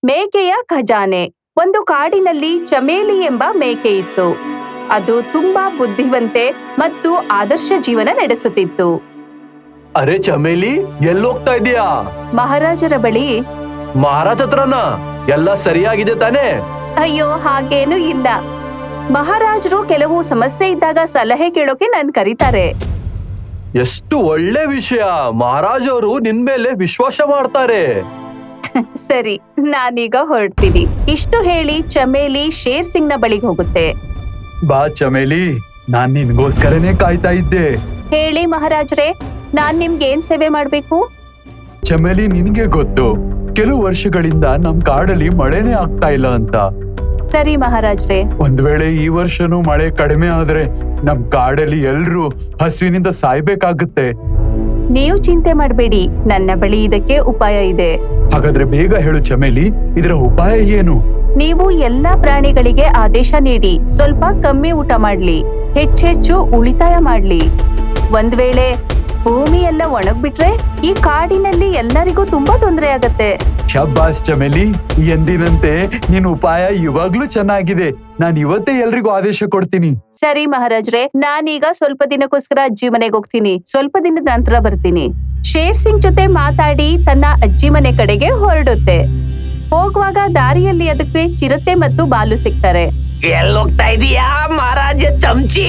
ಮೇಕೆಯ ಖಜಾನೆ. ಒಂದು ಕಾಡಿನಲ್ಲಿ ಚಮೇಲಿ ಎಂಬ ಮೇಕೆ ಇತ್ತು. ಅದು ತುಂಬಾ ಬುದ್ಧಿವಂತೆ ಮತ್ತು ಆದರ್ಶ ಜೀವನ ನಡೆಸುತ್ತಿತ್ತು. ಅರೆ ಚಮೇಲಿ, ಎಲ್ಲೋಗ್ತಾ ಇದೀಯಾ? ಮಹಾರಾಜರ ಬಳಿ. ಮಹಾರಾಜ್ ಹತ್ರನ? ಎಲ್ಲ ಸರಿಯಾಗಿದೆ ತಾನೇ? ಅಯ್ಯೋ, ಹಾಗೇನೂ ಇಲ್ಲ. ಮಹಾರಾಜರು ಕೆಲವು ಸಮಸ್ಯೆ ಇದ್ದಾಗ ಸಲಹೆ ಕೇಳೋಕೆ ನನ್ ಕರೀತಾರೆ. ಎಷ್ಟು ಒಳ್ಳೆ ವಿಷಯ. ಮಹಾರಾಜ್ ಅವರು ನಿನ್ ಮೇಲೆ ವಿಶ್ವಾಸ ಮಾಡ್ತಾರೆ. ಸರಿ, ನಾನೀಗ ಹೊರಡ್ತೀನಿ. ಇಷ್ಟು ಹೇಳಿ ಚಮೇಲಿ ಶೇರ್ ಸಿಂಗ್ ನ ಬಳಿಗೆ ಹೋಗುತ್ತೆ. ಬಾ ಚಮೇಲಿ, ನಾನ್ ನಿನ್ಗೋಸ್ಕರನೇ ಕಾಯ್ತಾ ಇದ್ದೆ. ಹೇಳಿ ಮಹಾರಾಜ್ರೆ, ನಾನ್ ನಿಮ್ಗೆ ಏನ್ ಸೇವೆ ಮಾಡ್ಬೇಕು? ಚಮೇಲಿ, ನಿನ್ಗೆ ಗೊತ್ತು, ಕೆಲವು ವರ್ಷಗಳಿಂದ ನಮ್ ಕಾಡಲ್ಲಿ ಮಳೆನೇ ಆಗ್ತಾ ಇಲ್ಲ ಅಂತ. ಸರಿ ಮಹಾರಾಜ್ರೆ. ಒಂದ್ ವೇಳೆ ಈ ವರ್ಷನೂ ಮಳೆ ಕಡಿಮೆ ಆದ್ರೆ ನಮ್ ಕಾಡಲ್ಲಿ ಎಲ್ರೂ ಹಸಿವಿನಿಂದ ಸಾಯ್ಬೇಕಾಗುತ್ತೆ. ನೀವು ಚಿಂತೆ ಮಾಡ್ಬೇಡಿ, ನನ್ನ ಬಳಿ ಇದಕ್ಕೆ ಉಪಾಯ ಇದೆ. ಹಾಗಾದ್ರೆ ಬೇಗ ಹೇಳು ಚಮೇಲಿ, ಇದರ ಉಪಾಯ ಏನು? ನೀವು ಎಲ್ಲಾ ಪ್ರಾಣಿಗಳಿಗೆ ಆದೇಶ ನೀಡಿ ಸ್ವಲ್ಪ ಕಮ್ಮಿ ಊಟ ಮಾಡ್ಲಿ, ಹೆಚ್ಚೆಚ್ಚು ಉಳಿತಾಯ ಮಾಡ್ಲಿ. ಒಂದ್ ವೇಳೆ ಭೂಮಿ ಎಲ್ಲ ಒಣಗ್ಬಿಟ್ರೆ ಈ ಕಾಡಿನಲ್ಲಿ ಎಲ್ಲರಿಗೂ ತುಂಬಾ ತೊಂದರೆ ಆಗತ್ತೆ. ಶಬ್ಬಾಸ್ ಚಮೇಲಿ, ಎಂದಿನಂತೆ ನಿನ್ ಉಪಾಯ ಇವಾಗ್ಲೂ ಚೆನ್ನಾಗಿದೆ. ನಾನ್ ಇವತ್ತೇ ಎಲ್ರಿಗೂ ಆದೇಶ ಕೊಡ್ತೀನಿ. ಸರಿ ಮಹಾರಾಜ್ರೆ, ನಾನೀಗ ಸ್ವಲ್ಪ ದಿನಕ್ಕೋಸ್ಕರ ಅಜ್ಜಿ ಮನೆಗೆ ಹೋಗ್ತೀನಿ. ಸ್ವಲ್ಪ ದಿನದ ನಂತರ ಬರ್ತೀನಿ. ಶೇರ್ ಸಿಂಗ್ ಜೊತೆ ಮಾತಾಡಿ ತನ್ನ ಅಜ್ಜಿ ಮನೆ ಕಡೆಗೆ ಹೊರಡುತ್ತೆ. ಹೋಗುವಾಗ ದಾರಿಯಲ್ಲಿ ಅದಕ್ಕೆ ಚಿರತೆ ಮತ್ತು ಬಾಲು ಸಿಗ್ತಾರೆ. ಎಲ್ಲೋಗ್ತಾ ಇದೀಯಾ ಮಹಾರಾಜ ಚಮಚಿ?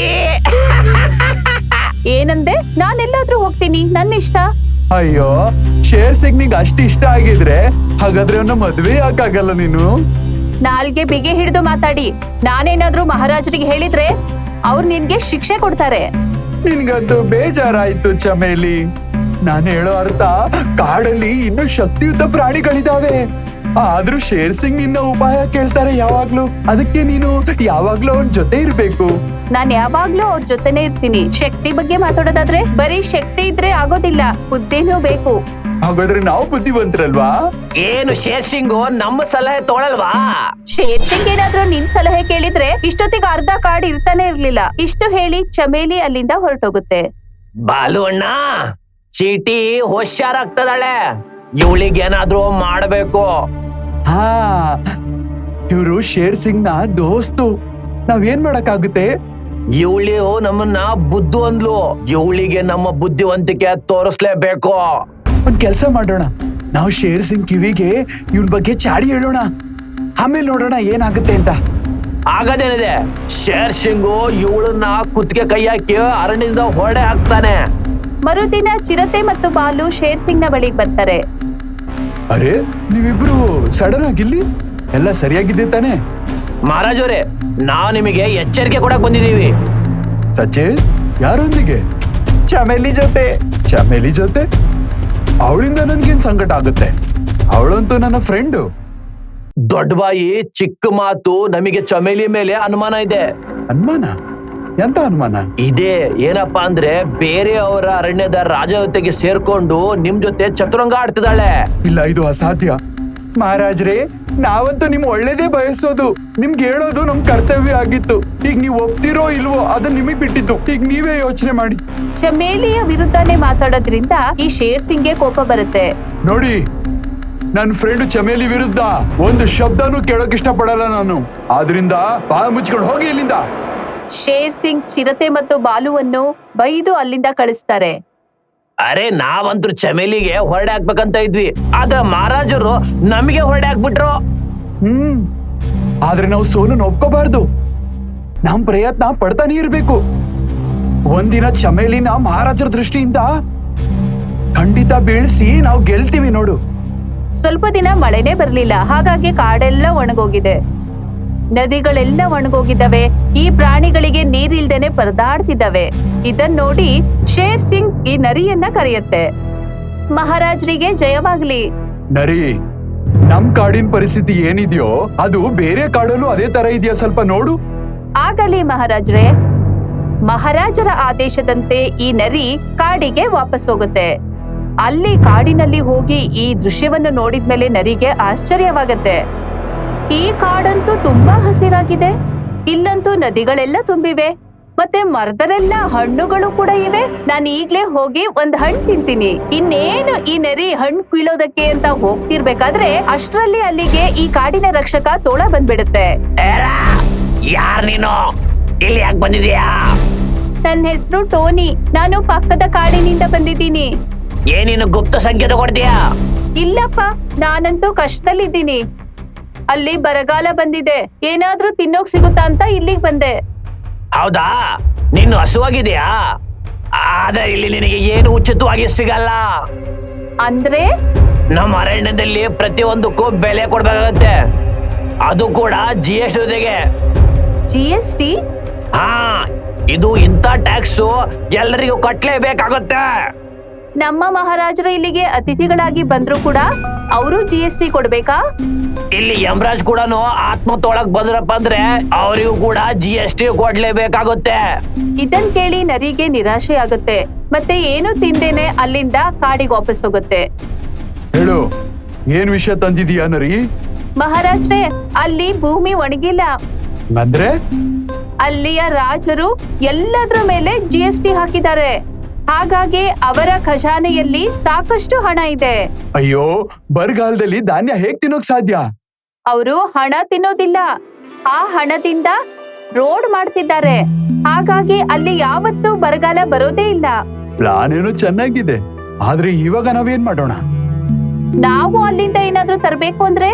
ಏನಂದೆ? ನಾನೆಲ್ಲಾದ್ರೂ ಹೋಗ್ತೀನಿ, ನನ್ನ ಇಷ್ಟ. ಅಯ್ಯೋ, ಶೇರ್ ಸಿಂಗ್ ನಿಂಗ್ ಅಷ್ಟ್ ಇಷ್ಟ ಆಗಿದ್ರೆ ಹಾಗಾದ್ರೆ ಅವನ ಮದ್ವೆ ಯಾಕಾಗಲ್ಲ ನೀನು? ನಾಲ್ಗೆ ಬಿಗಿ ಹಿಡಿದು ಮಾತಾಡಿ. ನಾನೇನಾದ್ರೂ ಮಹಾರಾಜರಿಗೆ ಹೇಳಿದ್ರೆ ಅವ್ರು ನಿನ್ಗೆ ಶಿಕ್ಷೆ ಕೊಡ್ತಾರೆ. ನಿನ್ಗಂತೂ ಬೇಜಾರಾಯ್ತು ಚಮೇಲಿ. ನಾನು ಹೇಳೋ ಅರ್ಥ, ಕಾಡಲ್ಲಿ ಇನ್ನೂ ಶಕ್ತಿಯುತ ಪ್ರಾಣಿಗಳಿದಾವೆ. ಆದ್ರೂ ಶೇರ್ ಸಿಂಗ್ ನಿನ್ನ ಉಪಾಯ ಕೇಳ್ತಾರೆ ಯಾವಾಗ್ಲೂ. ಅದಕ್ಕೆ ನೀನು ಯಾವಾಗ್ಲೂ ಅವನ್ ಜೊತೆ ಇರ್ಬೇಕು. ನಾನ್ ಯಾವಾಗ್ಲೂ ಅವ್ರ ಜೊತೆನೆ ಇರ್ತೀನಿ. ಶಕ್ತಿ ಬಗ್ಗೆ ಮಾತಾಡೋದಾದ್ರೆ ಬರೀ ಶಕ್ತಿ ಇದ್ರೆ ಆಗೋದಿಲ್ಲ, ಬುದ್ಧಿನೂ ಬೇಕು. ಹಾಗಾದ್ರೆ ನಾವು ಬುದ್ಧಿವಂತರಲ್ವಾ? ಏನು ಶೇರ್ ಸಿಂಗ್ ನಮ್ಮ ಸಲಹೆ ತೋಳಲ್ವಾ? ಶೇರ್ ಸಿಂಗ್ ಏನಾದ್ರೂ ನಿನ್ ಸಲಹೆ ಕೇಳಿದ್ರೆ ಇಷ್ಟೊತ್ತಿಗೆ ಅರ್ಧ ಕಾಡು ಇರ್ತಾನೆ ಇರ್ಲಿಲ್ಲ. ಇಷ್ಟು ಹೇಳಿ ಚಮೇಲಿ ಅಲ್ಲಿಂದ ಹೊರಟೋಗುತ್ತೆ. ಬಾಲು ಅಣ್ಣ, ಚೀಟಿ ಹುಷಾರಾಗ್ತದಾಳೆ. ಇವಳಿಗೇನಾದ್ರೂ ಮಾಡ್ಬೇಕು. ಹಾ, ಇವ್ರು ಶೇರ್ ಸಿಂಗ್ ನ ದೋಸ್ತು. ನಾವೇನ್ ಮಾಡಕ್ಕಾಗುತ್ತೆ? ಇವಳಿ ನಮ್ಮನ್ನ ಬುದ್ಧು ಅಂದ್ಲು. ಇವಳಿಗೆ ನಮ್ಮ ಬುದ್ಧಿವಂತಿಕೆ ತೋರಿಸ್ಲೇಬೇಕು. ಒಂದ್ ಕೆಲ್ಸ ಮಾಡೋಣ, ನಾವು ಶೇರ್ ಸಿಂಗ್ ಕಿವಿಗೆ ಇವನ್ ಬಗ್ಗೆ ಚಾಡಿ ಹೇಳೋಣ. ಆಮೇಲೆ ನೋಡೋಣ ಏನಾಗುತ್ತೆ ಅಂತ. ಆಗದೇನಿದೆ, ಶೇರ್ ಸಿಂಗು ಇವಳನ್ನ ಕುತ್ತಿಗೆ ಕೈ ಹಾಕಿ ಅರಣ್ಯದಿಂದ ಹೊರಡೆ ಹಾಕ್ತಾನೆ. ಮರುದಿನ ಚಿರತೆ ಮತ್ತು ಬಾಲು ಶೇರ್ ಸಿಂಗ್ ನ ಬಳಿಗೆ ಬರ್ತಾರೆ. ಅರೆ, ನೀವಿಬ್ರು ಸಡನ್ ಆಗಿಲ್ಲಿ? ಎಲ್ಲ ಸರಿಯಾಗಿದೆ ತಾನೆ? ಮಹಾರಾಜರೇ, ನಾವು ನಿಮಗೆ ಎಚ್ಚರಿಕೆ ಕೊಡಕ್ ಬಂದಿದೀವಿ. ಸಚೆ, ಯಾರೊಂದಿಗೆ? ಚಮೇಲಿ ಜೊತೆ. ಚಮೇಲಿ ಜೊತೆ? ಅವಳಿಂದ ನನ್ಗೇನ್ ಸಂಕಟ ಆಗುತ್ತೆ? ಅವಳಂತೂ ನನ್ನ ಫ್ರೆಂಡು. ದೊಡ್ಡ ಬಾಯಿ ಚಿಕ್ಕ ಮಾತು. ನಮಗೆ ಚಮೇಲಿ ಮೇಲೆ ಅನುಮಾನ ಇದೆ. ಅನುಮಾನ? ಎಂತ ಅನುಮಾನ? ಇದೇ ಏನಪ್ಪಾ ಅಂದ್ರೆ, ಬೇರೆಯವರ ಅರಣ್ಯದ ರಾಜ ಜೊತೆಗೆ ಸೇರ್ಕೊಂಡು ನಿಮ್ ಜೊತೆ ಚತುರಂಗ ಆಡ್ತಿದ್ದಾಳೆ. ಇಲ್ಲ, ಇದು ಅಸಾಧ್ಯ. ಮಹಾರಾಜ್ರೆ, ನಾವಂತೂ ನಿಮ್ ಒಳ್ಳೇದೇ ಬಯಸೋದು. ನಿಮ್ಗೆ ಹೇಳೋದು ನಮ್ ಕರ್ತವ್ಯ ಆಗಿತ್ತು. ಈಗ ನೀವ್ ಒಪ್ತಿರೋ ಇಲ್ವೋ ಅದನ್ನ ನಿಮಗ್ ಬಿಟ್ಟಿದ್ದು. ಈಗ ನೀವೇ ಯೋಚನೆ ಮಾಡಿ. ಚಮೇಲಿಯ ವಿರುದ್ಧನೇ ಮಾತಾಡೋದ್ರಿಂದ ಈ ಶೇರ್ ಸಿಂಗ್ಗೆ ಕೋಪ ಬರುತ್ತೆ. ನೋಡಿ, ನನ್ ಫ್ರೆಂಡ್ ಚಮೇಲಿ ವಿರುದ್ಧ ಒಂದು ಶಬ್ದನೂ ಕೇಳೋಕ್ ಇಷ್ಟ ಪಡಲ್ಲ ನಾನು. ಆದ್ರಿಂದ ಬಾಯಿ ಮುಚ್ಕೊಂಡು ಹೋಗಿ ಇಲ್ಲಿಂದ. ಶೇರ್ ಸಿಂಗ್ ಚಿರತೆ ಮತ್ತು ಬಾಲುವನ್ನು ಬೈದು ಅಲ್ಲಿಂದ ಕಳಿಸ್ತಾರೆ. ಅರೆ, ನಾವಂತೂ ಚಮೇಲಿಗೆ ಹೊರಡೆ ಹಾಕ್ಬೇಕಂತ ಇದ್ವಿ, ಆದ್ರೆ ಮಹಾರಾಜರು ನಮಗೆ ಹೊರಡೆ ಹಾಕ್ಬಿಟ್ರು. ಆದ್ರೆ ನಾವು ಸೋಲನ್ನು ಒಪ್ಕೋಬಾರ್ದು. ನಮ್ ಪ್ರಯತ್ನ ಪಡ್ತಾನೆ ಇರ್ಬೇಕು. ಒಂದಿನ ಚಮೇಲಿನ ಮಹಾರಾಜರ ದೃಷ್ಟಿಯಿಂದ ಖಂಡಿತ ಬೀಳ್ಸಿ ನಾವು ಗೆಲ್ತೀವಿ ನೋಡು. ಸ್ವಲ್ಪ ದಿನ ಮಳೆನೇ ಬರ್ಲಿಲ್ಲ. ಹಾಗಾಗಿ ಕಾಡೆಲ್ಲ ಒಣಗೋಗಿದೆ. ನದಿಗಳೆಲ್ಲ ಒಣಗೋಗಿದ್ದಾವೆ. ಈ ಪ್ರಾಣಿಗಳಿಗೆ ನೀರಿಲ್ದೇನೆ ಪರದಾಡ್ತಿದ್ದಾವೆ. ಇದನ್ ನೋಡಿ ಶೇರ್ ಸಿಂಗ್ ಈ ನರಿಯನ್ನ ಕರೆಯುತ್ತೆ. ಮಹಾರಾಜರಿಗೆ ಜಯವಾಗ್ಲಿ. ನರಿ, ನಮ್ ಕಾಡಿನ ಪರಿಸ್ಥಿತಿ ಏನಿದೆಯೋ ಅದು ಬೇರೆ ಕಾಡಲ್ಲೂ ಅದೇ ತರ ಇದೆಯಾ, ಸ್ವಲ್ಪ ನೋಡು. ಆಗಲಿ ಮಹಾರಾಜ್ರೆ. ಮಹಾರಾಜರ ಆದೇಶದಂತೆ ಈ ನರಿ ಕಾಡಿಗೆ ವಾಪಸ್ ಹೋಗುತ್ತೆ. ಅಲ್ಲಿ ಕಾಡಿನಲ್ಲಿ ಹೋಗಿ ಈ ದೃಶ್ಯವನ್ನು ನೋಡಿದ್ಮೇಲೆ ನರಿಗೆ ಆಶ್ಚರ್ಯವಾಗತ್ತೆ. ಈ ಕಾಡಂತೂ ತುಂಬಾ ಹಸಿರಾಗಿದೆ. ಇಲ್ಲಂತೂ ನದಿಗಳೆಲ್ಲ ತುಂಬಿವೆ ಮತ್ತೆ ಮರದಲ್ಲೆಲ್ಲ ಹಣ್ಣುಗಳು ಕೂಡ ಇವೆ. ನಾನು ಈಗ್ಲೇ ಹೋಗಿ ಒಂದ್ ಹಣ್ಣು ತಿಂತೀನಿ. ಇನ್ನೇನು ಈ ನರಿ ಹಣ್ಣು ಕೀಳೋದಕ್ಕೆ ಅಂತ ಹೋಗ್ತಿರ್ಬೇಕಾದ್ರೆ ಅಷ್ಟ್ರಲ್ಲಿ ಅಲ್ಲಿಗೆ ಈ ಕಾಡಿನ ರಕ್ಷಕ ತೋಳ ಬಂದ್ಬಿಡುತ್ತೆ. ಯಾರ್ ನೀನು? ಇಲ್ಲಿ ಯಾಕೆ ಬಂದಿದ್ಯಾ? ನನ್ನ ಹೆಸರು ಟೋನಿ. ನಾನು ಪಕ್ಕದ ಕಾಡಿನಿಂದ ಬಂದಿದ್ದೀನಿ. ಏನೇನು ಗುಪ್ತ ಸಂಕೇತ ಕೊಡ್ತೀಯಾ? ಇಲ್ಲಪ್ಪ, ನಾನಂತೂ ಕಷ್ಟದಲ್ಲಿದ್ದೀನಿ. ಅಲ್ಲಿ ಬರಗಾಲ ಬಂದಿದೆ, ಏನಾದ್ರೂ ತಿನ್ನೋಕ್ ಸಿಗುತ್ತಾ ಅಂತ ಇಲ್ಲಿಗೆ ಬಂದೆ. ಹೌದಾ? ನೀನು ಹಸುವಾಗಿದೆಯಾ? ಆದ್ರೆ ಇಲ್ಲಿ ನಿನಗೆ ಏನು ಉಚಿತವಾಗಿ ಸಿಗಲ್ಲ. ಅಂದ್ರೆ ನಮ್ಮ ಅರಣ್ಯದಲ್ಲಿ ಪ್ರತಿಯೊಂದಕ್ಕೂ ಬೆಲೆ ಕೊಡ್ಬೇಕಾಗತ್ತೆ, ಅದು ಕೂಡ GST ಜೊತೆಗೆ. GST? ಹಾ, ಇದು ಇಂಥ ಟ್ಯಾಕ್ಸು ಎಲ್ಲರಿಗೂ ಕಟ್ಲೇಬೇಕಾಗುತ್ತೆ. ನಮ್ಮ ಮಹಾರಾಜರು ಇಲ್ಲಿಗೆ ಅತಿಥಿಗಳಾಗಿ ಬಂದ್ರು ಕೂಡ ಅವರು GST ಕೊಡ್ಬೇಕಾ? ಇಲ್ಲಿ ಯಮರಾಜ್ ಕೂಡ ಆತ್ಮ ತೊಳಕ್ ಬಂದ್ರಪ್ಪ ಅಂದ್ರೆ ಅವರಿಗೂ ಕೂಡ GST ಕೊಡ್ಲೇಬೇಕಾಗುತ್ತೆ. ಇದನ್ ಕೇಳಿ ನರಿಗೆ ನಿರಾಶೆ ಆಗುತ್ತೆ. ಮತ್ತೆ ಏನು ತಿಂದೇನೆ ಅಲ್ಲಿಂದ ಕಾಡಿಗೆ ವಾಪಸ್ ಹೋಗುತ್ತೆ. ಹೇಳು, ಏನ್ ವಿಷಯ ತಂದಿದೀಯಾ ನರಿ? ಮಹಾರಾಜ್ರೆ, ಅಲ್ಲಿ ಭೂಮಿ ಒಣಗಿಲ್ಲ. ಅಂದ್ರೆ ಅಲ್ಲಿಯ ರಾಜರು ಎಲ್ಲದ್ರ ಮೇಲೆ GST ಹಾಕಿದ್ದಾರೆ. ಹಾಗಾಗಿ ಅವರ ಖಜಾನೆಯಲ್ಲಿ ಸಾಕಷ್ಟು ಹಣ ಇದೆ. ಅಯ್ಯೋ, ಬರಗಾಲದಲ್ಲಿ ಧಾನ್ಯ ಹೇಗ್ ತಿನ್ನೋಕ್ ಸಾಧ್ಯ? ಅವರು ಹಣ ತಿನ್ನೋದಿಲ್ಲ, ಆ ಹಣದಿಂದ ರೋಡ್ ಮಾಡ್ತಿದ್ದಾರೆ. ಹಾಗಾಗಿ ಅಲ್ಲಿ ಯಾವತ್ತೂ ಬರಗಾಲ ಬರೋದೇ ಇಲ್ಲ. ಪ್ಲಾನ್ ಏನೋ ಚೆನ್ನಾಗಿದೆ, ಆದ್ರೆ ಇವಾಗ ನಾವೇನ್ ಮಾಡೋಣ? ನಾವು ಅಲ್ಲಿಂದ ಏನಾದ್ರೂ ತರಬೇಕು ಅಂದ್ರೆ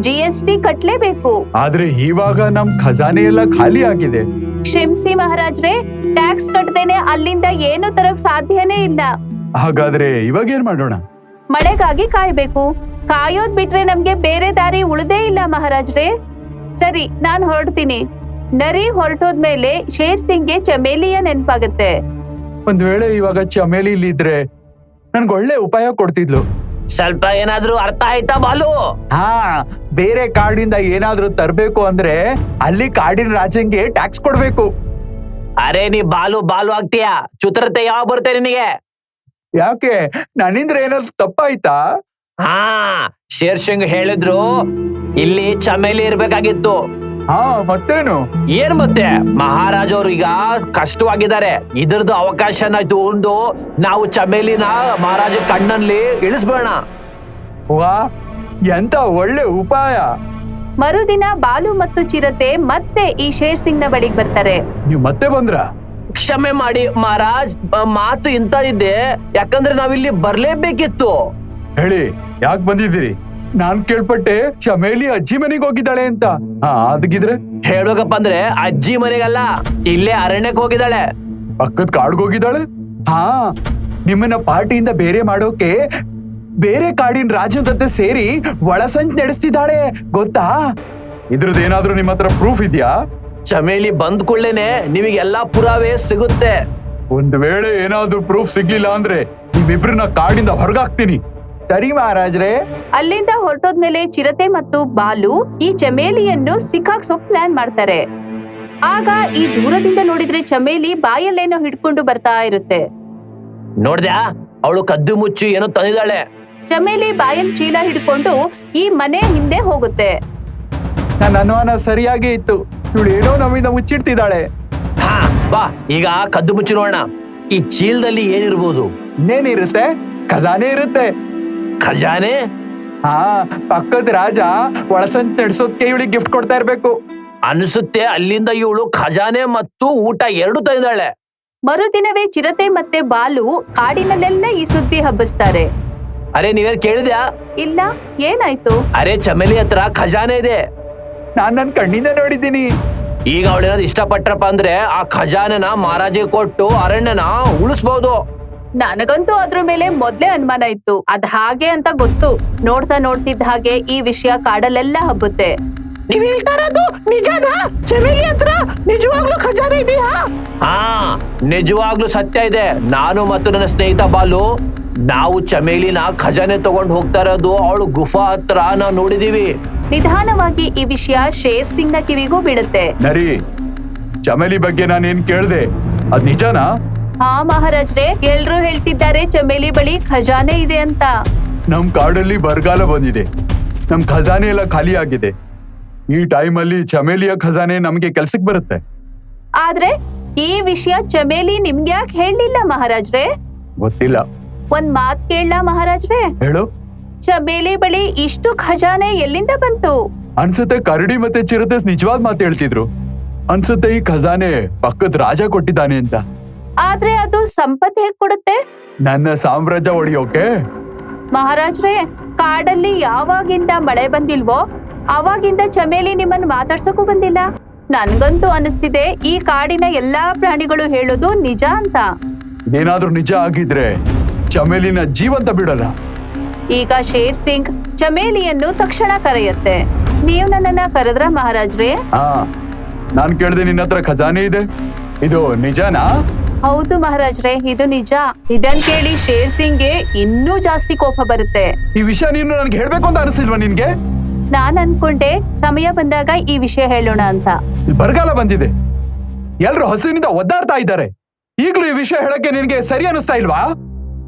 GST ಕಟ್ಲೇಬೇಕು. ಆದ್ರೆ ಇವಾಗ ನಮ್ ಖಜಾನೆ ಎಲ್ಲ ಖಾಲಿ ಆಗಿದೆ. ಕ್ಷಮಿಸಿ ಮಹಾರಾಜ್ರೆ, ಟ್ಯಾಕ್ಸ್ ಕಟ್ಟದೇನೆ ಅಲ್ಲಿಂದ ಏನು ತರಕ್ ಸಾಧ್ಯನೇ ಇಲ್ಲ. ಹಾಗಾದ್ರೆ ಇವಾಗ ಏನ್ ಮಾಡೋಣ? ಮಳೆಗಾಗಿ ಕಾಯ್ಬೇಕು. ಕಾಯೋದ್ ಬಿಟ್ರೆ ನಮ್ಗೆ ಬೇರೆ ದಾರಿ ಉಳಿದೇ ಇಲ್ಲ ಮಹಾರಾಜ್ರೆ. ಸರಿ, ನಾನ್ ಹೊರಡ್ತೀನಿ. ನರಿ ಹೊರಟೋದ್ಮೇಲೆ ಶೇರ್ ಸಿಂಗ್ಗೆ ಚಮೇಲಿಯ ನೆನ್ಪಾಗತ್ತೆ. ಒಂದ್ ವೇಳೆ ಇವಾಗ ಚಮೇಲಿ ಇಲ್ಲಿದ್ರೆ ನನ್ಗೆ ಒಳ್ಳೆ ಉಪಾಯ ಕೊಡ್ತಿದ್ಲು. ಸ್ವಲ್ಪ ಏನಾದ್ರೂ ಅರ್ಥ ಆಯ್ತಾ ಬಾಲು? ಹಾ, ಬೇರೆ ಕಾಡಿಂದ ಏನಾದ್ರೂ ತರ್ಬೇಕು ಅಂದ್ರೆ ಅಲ್ಲಿ ಕಾಡಿನ ರಾಜಂಗೆ ಟ್ಯಾಕ್ಸ್ ಕೊಡ್ಬೇಕು. ಅರೆ, ನೀ ಬಾಲು ಬಾಲು ಆಗ್ತೀಯಾ? ಚುತ್ರತೆ ಯಾವ ಬರುತ್ತೆ ನಿನಗೆ? ಯಾಕೆ, ನನ್ನಿಂದ್ರ ಏನಾದ್ರು ತಪ್ಪಾಯ್ತಾ? ಹಾ, ಶೇರ್ ಸಿಂಗ್ ಹೇಳಿದ್ರು ಇಲ್ಲಿ ಚಮೇಲಿ ಇರ್ಬೇಕಾಗಿತ್ತು. ಹಾ, ಮತ್ತೇನು? ಏನ್ ಮತ್ತೆ? ಮಹಾರಾಜ್ ಅವ್ರು ಈಗ ಕಷ್ಟವಾಗಿದ್ದಾರೆ. ಇದ್ರದ್ದು ಅವಕಾಶನ ತಗೊಂಡು ನಾವು ಚಮೇಲಿನ ಮಹಾರಾಜ ಕಣ್ಣಲ್ಲಿ ಇಳಿಸ್ಬೇಡ. ವಾ, ಎಂತ ಒಳ್ಳೆ ಉಪಾಯ. ಮರುದಿನ ಬಾಲು ಮತ್ತು ಚಿರತೆ ಮತ್ತೆ ಈ ಶೇರ್ ಸಿಂಗ್ ನ ಬಳಿಗೆ ಬರ್ತಾರೆ. ನೀವ್ ಮತ್ತೆ ಬಂದ್ರ? ಕ್ಷಮೆ ಮಾಡಿ ಮಹಾರಾಜ್, ಮಾತು ಇಂತ ಇದೆ, ಯಾಕಂದ್ರೆ ನಾವಿಲ್ಲಿ ಬರ್ಲೇಬೇಕಿತ್ತು. ಹೇಳಿ, ಯಾಕೆ ಬಂದಿದ್ದೀರಿ? ನಾನ್ ಕೇಳ್ಪಟ್ಟೆ ಚಮೇಲಿ ಅಜ್ಜಿ ಮನೆಗೆ ಹೋಗಿದ್ದಾಳೆ ಅಂತ. ಹಾ, ಅದಕ್ಕಿದ್ರೆ ಹೇಳ್ಬೇಕಪ್ಪ ಅಂದ್ರೆ ಅಜ್ಜಿ ಮನೆಗಲ್ಲ, ಇಲ್ಲೇ ಅರಣ್ಯಕ್ಕೆ ಹೋಗಿದ್ದಾಳೆ. ಪಕ್ಕದ ಕಾಡ್ಗೆ ಹೋಗಿದ್ದಾಳೆ? ಹಾ, ನಿಮ್ಮನ್ನ ಪಾರ್ಟಿಯಿಂದ ಬೇರೆ ಮಾಡೋಕೆ ಬೇರೆ ಕಾಡಿನ ರಾಜನ ಜೊತೆ ಸೇರಿ ಒಳಸಂಚ್ ನಡೆಸ್ತಿದ್ದಾಳೆ, ಗೊತ್ತಾ? ಇದ್ರದ್ದೇನಾದ್ರೂ ನಿಮ್ಮ ಹತ್ರ ಪ್ರೂಫ್ ಇದೆಯಾ? ಚಮೇಲಿ ಬಂದ್ ಕೂಡ್ಲೇನೆ ನಿಮಗೆಲ್ಲಾ ಪುರಾವೆ ಸಿಗುತ್ತೆ. ಒಂದ್ ವೇಳೆ ಏನಾದ್ರೂ ಪ್ರೂಫ್ ಸಿಗ್ಲಿಲ್ಲ ಅಂದ್ರೆ ನಿಮ್ಮಿಬ್ರನ್ನ ಕಾಡಿಂದ ಹೊರಗಾಕ್ತೀನಿ. ಸರಿ ಮಹಾರಾಜ್ರೆ. ಅಲ್ಲಿಂದ ಹೊರಟೋದ್ಮೇಲೆ ಚಿರತೆ ಮತ್ತು ಬಾಲು ಈ ಚಮೇಲಿಯನ್ನು ಸಿಕ್ಕಾಕ್ಸೋಕ್ ಪ್ಲಾನ್ ಮಾಡ್ತಾರೆ. ಆಗ ಈ ದೂರದಿಂದ ನೋಡಿದ್ರೆ ಚಮೇಲಿ ಬಾಯಲ್ಲೇನೋ ಹಿಡ್ಕೊಂಡು ಬರ್ತಾ ಇರುತ್ತೆ. ನೋಡ್ದ್ಯಾ, ಅವಳು ಕದ್ದು ಮುಚ್ಚಿ ಏನೋ ತಂದಿದ್ದಾಳೆ. ಚಮೇಲಿ ಬಾಯಲ್ ಚೀಲ ಹಿಡ್ಕೊಂಡು ಈ ಮನೆ ಹಿಂದೆ ಹೋಗುತ್ತೆ. ನನ್ನ ಅನುಮಾನ ಸರಿಯಾಗಿ ಇತ್ತು, ಇವಳು ಏನೋ ನಮ್ಮಿಂದ ಮುಚ್ಚಿಡ್ತಿದ್ದಾಳೆ. ಹಾ, ಬಾ ಈಗ ಕದ್ದು ಮುಚ್ಚಿ ನೋಡೋಣ. ಈ ಚೀಲದಲ್ಲಿ ಏನಿರ್ಬೋದು? ಇನ್ನೇನಿರುತ್ತೆ? ಖಜಾನೆ ಇರುತ್ತೆ. ಖಜಾನೆ? ಹಾ, ಪಕ್ಕದ ರಾಜ ಒಳಸಂಚ್ ನಡೆಸೋದಕ್ಕೆ ಇವಳಿಗೆ ಗಿಫ್ಟ್ ಕೊಡ್ತಾ ಇರ್ಬೇಕು ಅನ್ಸುತ್ತೆ. ಅಲ್ಲಿಂದ ಇವಳು ಖಜಾನೆ ಮತ್ತು ಊಟ ಎರಡು ತಂದಿದ್ದಾಳೆ. ಮರುದಿನವೇ ಚಿರತೆ ಮತ್ತೆ ಬಾಲು ಕಾಡಿನಲ್ಲೆಲ್ಲ ಈ ಸುದ್ದಿ ಹಬ್ಬಿಸ್ತಾರೆ. ಅರೆ, ನೀವೇನ್ ಕೇಳಿದ್ಯಾ? ಇಲ್ಲ, ಏನಾಯ್ತು? ಅರೆ, ಚಮೇಲಿ ಹತ್ರ ಖಜಾನೆ ಇದೆ. ನಾನ್ ನನ್ ಕಣ್ಣಿಂದ ನೋಡಿದ್ದೀನಿ. ಈಗ ಅವಳೇನಾದ್ರು ಇಷ್ಟಪಟ್ರಪ್ಪ ಅಂದ್ರೆ ಆ ಖಜಾನೆನ ಮಹಾರಾಜಿಗೆ ಕೊಟ್ಟು ಅರಣ್ಯನ ಉಳಿಸ್ಬಹುದು. ನನಗಂತೂ ಅದ್ರ ಮೇಲೆ ಮೊದ್ಲೇ ಅನುಮಾನ ಇತ್ತು. ಅದ್ ಹಾಗೆ ಅಂತ ಗೊತ್ತು. ನೋಡ್ತಾ ನೋಡ್ತಿದ್ದ ಹಾಗೆ ಈ ವಿಷಯ ಕಾಡಲ್ಲೆಲ್ಲ ಹಬ್ಬುತ್ತೆ. ನೀವ್ ಹೇಳ್ತಾ ಇರೋದು ನಿಜನಾ? ಚಮೇಲಿ ಹತ್ರ ನಿಜವಾಗ್ಲೂ ಖಜಾನೆ ಇದೆಯಾ? ಹಾ, ನಿಜವಾಗ್ಲೂ ಸತ್ಯ ಇದೆ. ನಾನು ಮತ್ತು ನನ್ನ ಸ್ನೇಹಿತ ಬಾಲು ನಾವು ಚಮೇಲಿನ ಖಜಾನೆ ತಗೊಂಡು ಹೋಗ್ತಾ ಇರೋದು ಅವಳು ಗುಫಾ ಹತ್ರ ನಾವು ನೋಡಿದೀವಿ. ನಿಧಾನವಾಗಿ ಈ ವಿಷಯ ಶೇರ್ ಸಿಂಗ್ ನ ಕಿವಿಗೂ ಬೀಳುತ್ತೆ. ನರಿ, ಚಮೇಲಿ ಬಗ್ಗೆ ನಾನೇನ್ ಕೇಳ್ದೆ, ಅದ್ ನಿಜನಾ? ಹಾ ಮಹಾರಾಜ್ರೆ, ಎಲ್ರೂ ಹೇಳ್ತಿದ್ದಾರೆ ಚಮೇಲಿ ಬಳಿ ಖಜಾನೆ ಇದೆ ಅಂತ. ನಮ್ ಕಾಡಲ್ಲಿ ಬರಗಾಲ ಬಂದಿದೆ, ನಮ್ ಖಜಾನೆ ಎಲ್ಲ ಖಾಲಿ ಆಗಿದೆ. ಈ ಟೈಮಲ್ಲಿ ಚಮೇಲಿಯ ಖಜಾನೆ ನಮ್ಗೆ ಕೆಲ್ಸಕ್ ಬರುತ್ತೆ. ಆದ್ರೆ ಈ ವಿಷಯ ಚಮೇಲಿ ನಿಮ್ಗೆ ಯಾಕೆ ಹೇಳಲಿಲ್ಲ ಮಹಾರಾಜ್ರೆ? ಗೊತ್ತಿಲ್ಲ. ಒಂದ್ ಮಾತ್ ಕೇಳಲಾ ಮಹಾರಾಜ್ರೆ? ಹೇಳು. ಚಮೇಲಿ ಬಳಿ ಇಷ್ಟು ಖಜಾನೆ ಎಲ್ಲಿಂದ ಬಂತು? ಅನ್ಸುತ್ತೆ ಕರಡಿ ಮತ್ತೆ ಚಿರತೆ ನಿಜವಾದ ಮಾತು ಹೇಳ್ತಿದ್ರು. ಅನ್ಸುತ್ತೆ ಈ ಖಜಾನೆ ಪಕ್ಕದ ರಾಜ ಕೊಟ್ಟಿದ್ದಾನೆ ಅಂತ. ಆದ್ರೆ ಅದು ಸಂಪತ್ತು ಹೇಗ್ ಕೊಡುತ್ತೆ? ನನ್ನ ಸಾಮ್ರಾಜ್ಯ ಒಡೆಯೋಕೆ. ಮಹಾರಾಜ್ರೆ, ಕಾಡಲ್ಲಿ ಯಾವಾಗಿಂದ ಮಳೆ ಬಂದಿಲ್ವೋ ಅವಾಗಿಂದ ಚಮೇಲಿ ನಿಮ್ಮನ್ನ ಮಾತಾಡ್ಸಕ್ಕೂ ಬಂದಿಲ್ಲ. ನನ್ಗಂತೂ ಅನಿಸ್ತಿದೆ ಈ ಕಾಡಿನ ಎಲ್ಲಾ ಪ್ರಾಣಿಗಳು ಹೇಳೋದು ನಿಜ ಅಂತ. ಇದೇನಾದ್ರೂ ನಿಜ ಆಗಿದ್ರೆ ಚಮೇಲಿನ ಜೀವಂತ ಬಿಡಲ್ಲ. ಈಗ ಶೇರ್ ಸಿಂಗ್ ಚಮೇಲಿಯನ್ನು ತಕ್ಷಣ ಕರೆಯುತ್ತೆ. ನೀವು ನನ್ನನ್ನ ಕರೆದ್ರ ಮಹಾರಾಜ್ರೆ? ಹಾ, ನಾನ್ ಕೇಳ್ದೆ ನಿನ್ನ ಹತ್ರ ಖಜಾನೆ ಇದೆ, ಇದು ನಿಜನಾ? ಹೌದು ಮಹಾರಾಜ್ರೆ, ಇದು ನಿಜ. ಇದನ್ ಕೇಳಿ ಶೇರ್ ಸಿಂಗ್ಗೆ ಇನ್ನೂ ಜಾಸ್ತಿ ಕೋಪ ಬರುತ್ತೆ. ಈ ವಿಷಯ ನೀನು ನನ್ಗೆ ಹೇಳ್ಬೇಕು ಅಂತ ಅನಿಸಿಲ್ವಾ ನಿನ್ಗೆ? ನಾನ್ ಅನ್ಕೊಂಡೆ ಸಮಯ ಬಂದಾಗ ಈ ವಿಷಯ ಹೇಳೋಣ ಅಂತ. ಬರಗಾಲ ಬಂದಿದೆ, ಎಲ್ರು ಹಸುವಿನಿಂದ ಒದ್ದಾಡ್ತಾ ಇದ್ದಾರೆ. ಈಗ್ಲೂ ಈ ವಿಷಯ ಹೇಳಕ್ಕೆ ನಿನ್ಗೆ ಸರಿ ಅನಿಸ್ತಾ ಇಲ್ವಾ?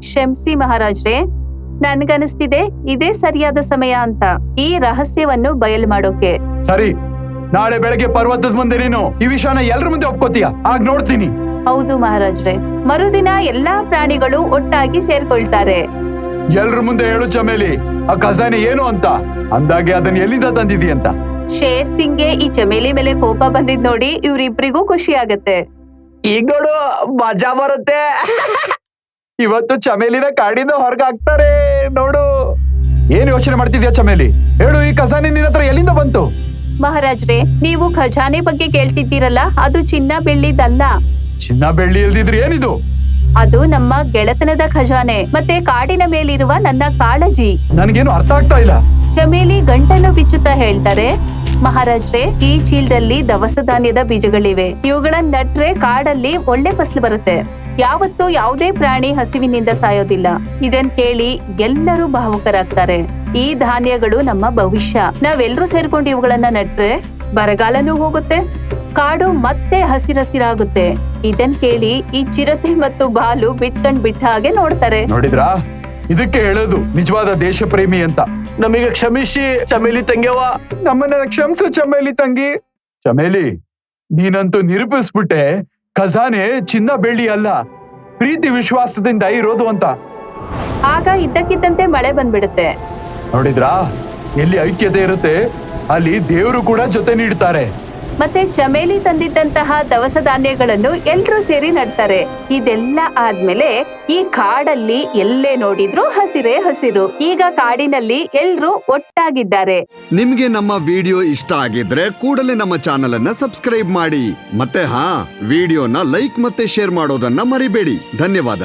ಕ್ಷಮಿಸಿ ಮಹಾರಾಜ್ರೆ, ನನ್ಗನಿಸ್ತಿದೆ ಇದೇ ಸರಿಯಾದ ಸಮಯ ಅಂತ ಈ ರಹಸ್ಯವನ್ನು ಬಯಲು ಮಾಡೋಕೆ. ಸರಿ, ನಾಳೆ ಬೆಳಗ್ಗೆ ಪರ್ವತದ ಮುಂದೆ ನೀನು ಈ ವಿಷಯನ ಎಲ್ರ ಮುಂದೆ ಒಪ್ಕೋತೀಯ, ಆಗ ನೋಡ್ತೀನಿ. ಹೌದು ಮಹಾರಾಜ್ರೆ. ಮರುದಿನ ಎಲ್ಲಾ ಪ್ರಾಣಿಗಳು ಒಟ್ಟಾಗಿ ಸೇರ್ಕೊಳ್ತಾರೆ. ಎಲ್ರ ಮುಂದೆ ಹೇಳು ಚಮೇಲಿ, ಆ ಖಜಾನೆ ಏನು ಅಂತ, ಅಂದಾಗೆ ಅದನ್ನ ಎಲ್ಲಿಂದ ತಂದಿದಿ ಅಂತ. ಶೇರ್ ಸಿಂಗ್ಗೆ ಈ ಚಮೇಲಿ ಮೇಲೆ ಕೋಪ ಬಂದಿದ್ ನೋಡಿ ಇವ್ರಿಬ್ರಿಗೂ ಖುಷಿ ಆಗತ್ತೆ. ಈಗಳು ಮಜಾ ಬರುತ್ತೆ. ಇವತ್ತು ಚಮೇಲಿನ ಕಾಡಿಂದ ಹೊರಗೆ ಹಾಕ್ತಾರೆ ನೋಡು. ಏನ್ ಯೋಚನೆ ಮಾಡ್ತಿದ್ಯಾ ಚಮೇಲಿ? ಹೇಳು, ಈ ಖಜಾನೆ ನಿನ್ನ ಹತ್ರ ಎಲ್ಲಿಂದ ಬಂತು? ಮಹಾರಾಜ್ರೆ, ನೀವು ಖಜಾನೆ ಬಗ್ಗೆ ಕೇಳ್ತಿದ್ದೀರಲ್ಲ, ಅದು ಚಿನ್ನ ಬೆಳ್ಳಿದಲ್ಲ. ಚಿನ್ನ ಬೆಳ್ಳಿ ಇಲ್ದಿದ್ರೆ ಏನಿದು? ಅದು ನಮ್ಮ ಗೆಳೆತನದ ಖಜಾನೆ ಮತ್ತೆ ಕಾಡಿನ ಮೇಲಿರುವ ನನ್ನ ಕಾಳಜಿ. ನನ್ಗೇನು ಅರ್ಥ ಆಗ್ತಾ ಇಲ್ಲ. ಚಮೇಲಿ ಗಂಟನ್ನು ಬಿಚ್ಚುತ್ತಾ ಹೇಳ್ತಾರೆ, ಮಹಾರಾಜ್ರೆ, ಈ ಚೀಲದಲ್ಲಿ ದವಸ ಧಾನ್ಯದ ಬೀಜಗಳಿವೆ. ಇವುಗಳನ್ನ ನಟ್ರೆ ಕಾಡಲ್ಲಿ ಒಳ್ಳೆ ಫಸಲು ಬರುತ್ತೆ. ಯಾವತ್ತೂ ಯಾವುದೇ ಪ್ರಾಣಿ ಹಸಿವಿನಿಂದ ಸಾಯೋದಿಲ್ಲ. ಇದನ್ ಕೇಳಿ ಎಲ್ಲರೂ ಭಾವುಕರಾಗ್ತಾರೆ. ಈ ಧಾನ್ಯಗಳು ನಮ್ಮ ಭವಿಷ್ಯ. ನಾವೆಲ್ಲರೂ ಸೇರ್ಕೊಂಡು ಇವುಗಳನ್ನ ನಟ್ರೆ ಬರಗಾಲನೂ ಹೋಗುತ್ತೆ, ಕಾಡು ಮತ್ತೆ ಹಸಿರಾಗುತ್ತೆ. ಇದನ್ ಕೇಳಿ ಈ ಚಿರತೆ ಮತ್ತು ಬಾಲು ಬಿಟ್ಟ ಹಾಗೆ ನೋಡ್ತಾರೆ. ನೋಡಿದ್ರಾ, ಇದಕ್ಕೆ ಹೇಳೋದು ನಿಜವಾದ ದೇಶ ಪ್ರೇಮಿ ಅಂತ. ನಮಗೆ ಕ್ಷಮಿಸಿ ಚಮೇಲಿ ತಂಗ್ಯವ. ನಮ್ಮನ್ನ ಕ್ಷಮಿಸು ಚಮೇಲಿ ತಂಗಿ. ಚಮೇಲಿ, ನೀನಂತೂ ನಿರೂಪಿಸ್ಬಿಟ್ಟೆ ಖಜಾನೆ ಚಿನ್ನ ಬೆಳ್ಳಿ ಅಲ್ಲ, ಪ್ರೀತಿ ವಿಶ್ವಾಸದಿಂದ ಇರೋದು ಅಂತ. ಆಗ ಇದ್ದಕ್ಕಿದ್ದಂತೆ ಮಳೆ ಬಂದ್ಬಿಡುತ್ತೆ. ನೋಡಿದ್ರಾ, ಎಲ್ಲಿ ಐಕ್ಯತೆ ಇರುತ್ತೆ ಅಲ್ಲಿ ದೇವರು ಕೂಡ ಜೊತೆ ನೀಡ್ತಾರೆ. ಮತ್ತೆ ಚಮೇಲಿ ತಂದಿದ್ದಂತಹ ದವಸ ಧಾನ್ಯಗಳನ್ನು ಎಲ್ರೂ ಸೇರಿ ನಡ್ತಾರೆ. ಇದೆಲ್ಲ ಆದ್ಮೇಲೆ ಈ ಕಾಡಲ್ಲಿ ಎಲ್ಲೇ ನೋಡಿದ್ರು ಹಸಿರೇ ಹಸಿರು. ಈಗ ಕಾಡಿನಲ್ಲಿ ಎಲ್ರೂ ಒಟ್ಟಾಗಿದ್ದಾರೆ. ನಿಮ್ಗೆ ನಮ್ಮ ವಿಡಿಯೋ ಇಷ್ಟ ಆಗಿದ್ರೆ ಕೂಡಲೇ ನಮ್ಮ ಚಾನೆಲ್ ಅನ್ನ ಸಬ್ಸ್ಕ್ರೈಬ್ ಮಾಡಿ. ಮತ್ತೆ ವಿಡಿಯೋನ ಲೈಕ್ ಮತ್ತೆ ಶೇರ್ ಮಾಡೋದನ್ನ ಮರಿಬೇಡಿ. ಧನ್ಯವಾದ.